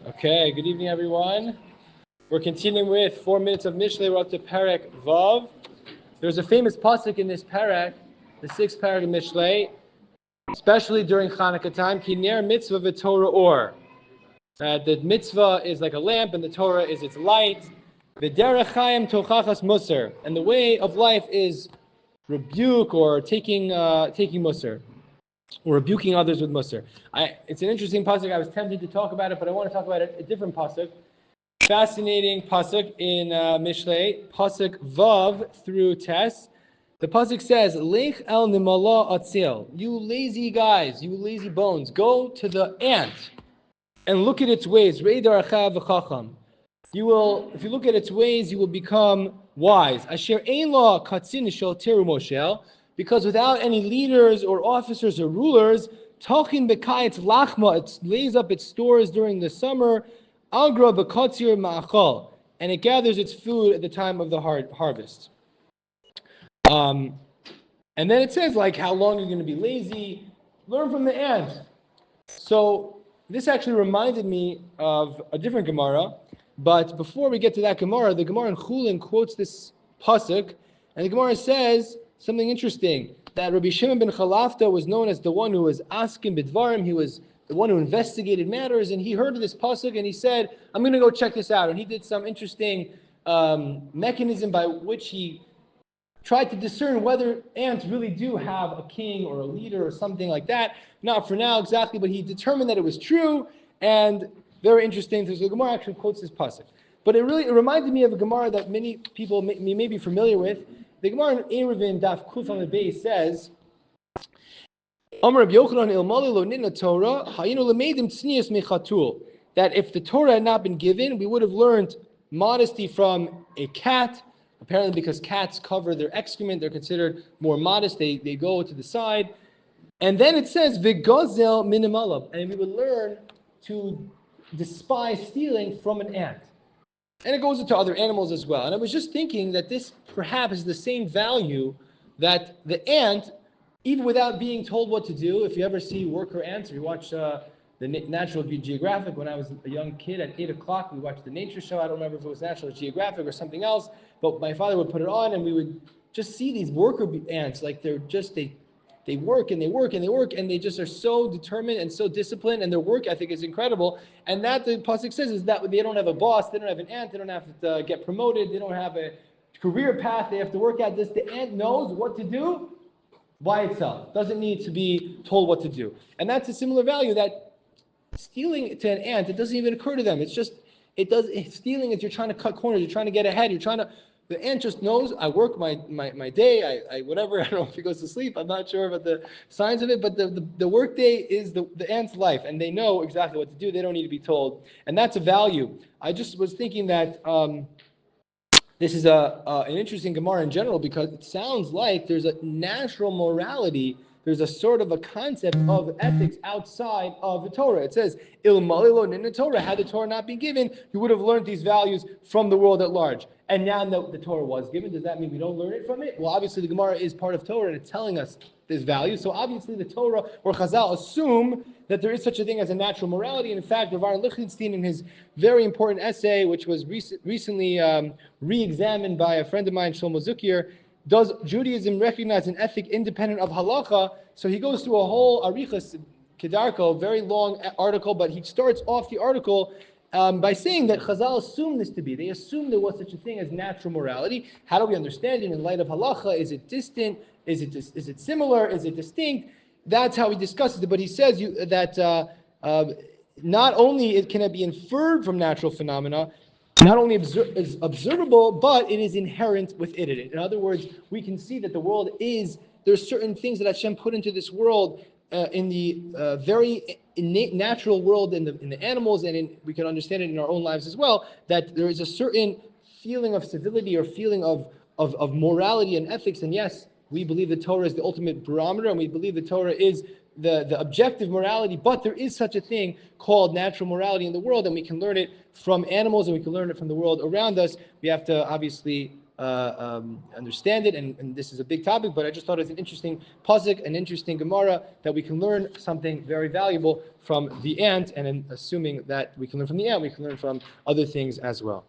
Okay, good evening, everyone. We're continuing with 4 minutes of Mishlei. We're up to Perek Vav. There's a famous pasuk in this Perek, the 6th Perek of Mishlei, especially during Hanukkah time. Ki ner mitzvah v'Torah or. The mitzvah is like a lamp, and the Torah is its light. V'derech chayim tochachas musar, and the way of life is rebuke or taking musar, or rebuking others with musar. It's an interesting pasuk. I was tempted to talk about it, but I want to talk about a different pasuk. Fascinating pasuk in Mishlei, pasuk Vav through Tes. The pasuk says, "Lech el nimala atzil." You lazy guys, you lazy bones, go to the ant and look at its ways. Reidar achav v'chacham. You will, if you look at its ways, you will become wise. Asher ein la katzin shel teru moshel, because without any leaders or officers or rulers, tachin bekayetz lachma, it lays up its stores during the summer. Agra b'katzir ma'achal, and it gathers its food at the time of the harvest. And then it says, like, how long you're going to be lazy. Learn from the ant. So this actually reminded me of a different Gemara. But before we get to that Gemara, the Gemara in Chulin quotes this pasuk, and the Gemara says something interesting, that Rabbi Shimon ben Chalafta was known as the one who was asking bidvarim. He was the one who investigated matters, and he heard of this pasuk, and he said, I'm going to go check this out. And he did some interesting mechanism by which he tried to discern whether ants really do have a king or a leader or something like that. Not for now exactly, but he determined that it was true, and very interesting. So the Gemara actually quotes this pasuk. But it reminded me of a Gemara that many people may be familiar with. The Gemara in Eruvin Daf Kuf Amud Beis says, that if the Torah had not been given, we would have learned modesty from a cat. Apparently, because cats cover their excrement, they're considered more modest. They go to the side. And then it says, V'gozel minimalab, and we would learn to despise stealing from an ant. And it goes into other animals as well. And I was just thinking that this perhaps is the same value that the ant, even without being told what to do, if you ever see worker ants, or you watch the National Geographic, when I was a young kid at 8 o'clock, we watched the nature show. I don't remember if it was National Geographic or something else, but my father would put it on, and we would just see these worker ants, like they work and they work and they work, and they just are so determined and so disciplined, and their work ethic is incredible. And that the pasuk says is that they don't have a boss, they don't have an ant, they don't have to get promoted, they don't have a career path, they have to work at this. The ant knows what to do by itself, doesn't need to be told what to do. And that's a similar value, that stealing to an ant, it doesn't even occur to them. Stealing is you're trying to cut corners, you're trying to get ahead, the ant just knows, I work my day, I whatever, I don't know if he goes to sleep, I'm not sure about the signs of it, but the work day is the ant's life, and they know exactly what to do, they don't need to be told. And that's a value. I just was thinking that this is an interesting Gemara in general, because it sounds like there's a natural morality, there's a sort of a concept of ethics outside of the Torah. It says, Il malilo nin Torah, had the Torah not been given, you would have learned these values from the world at large. And now that the Torah was given, does that mean we don't learn it from it? Well, obviously the Gemara is part of Torah, and it's telling us this value. So obviously the Torah or Chazal assume that there is such a thing as a natural morality. And in fact, Rav Aaron Lichtenstein, in his very important essay, which was recently re-examined by a friend of mine, Shlomo Zukir, does Judaism recognize an ethic independent of halacha? So he goes through a whole arichas kedarko, very long article, but he starts off the article by saying that Chazal assumed this to be. They assumed there was such a thing as natural morality. How do we understand it in light of halacha? Is it distant? Is it similar? Is it distinct? That's how he discusses it. But he says that not only can it be inferred from natural phenomena, not only is observable, but it is inherent within it. In other words, we can see that the world there's certain things that Hashem put into this world in the very innate natural world in the animals, and we can understand it in our own lives as well, that there is a certain feeling of civility or feeling of morality and ethics. And yes, we believe the Torah is the ultimate barometer, and we believe the Torah is the objective morality, but there is such a thing called natural morality in the world, and we can learn it from animals, and we can learn it from the world around us. We have to obviously understand it, and this is a big topic, but I just thought it was an interesting pasuk, an interesting Gemara, that we can learn something very valuable from the ant, and in assuming that we can learn from the ant, we can learn from other things as well.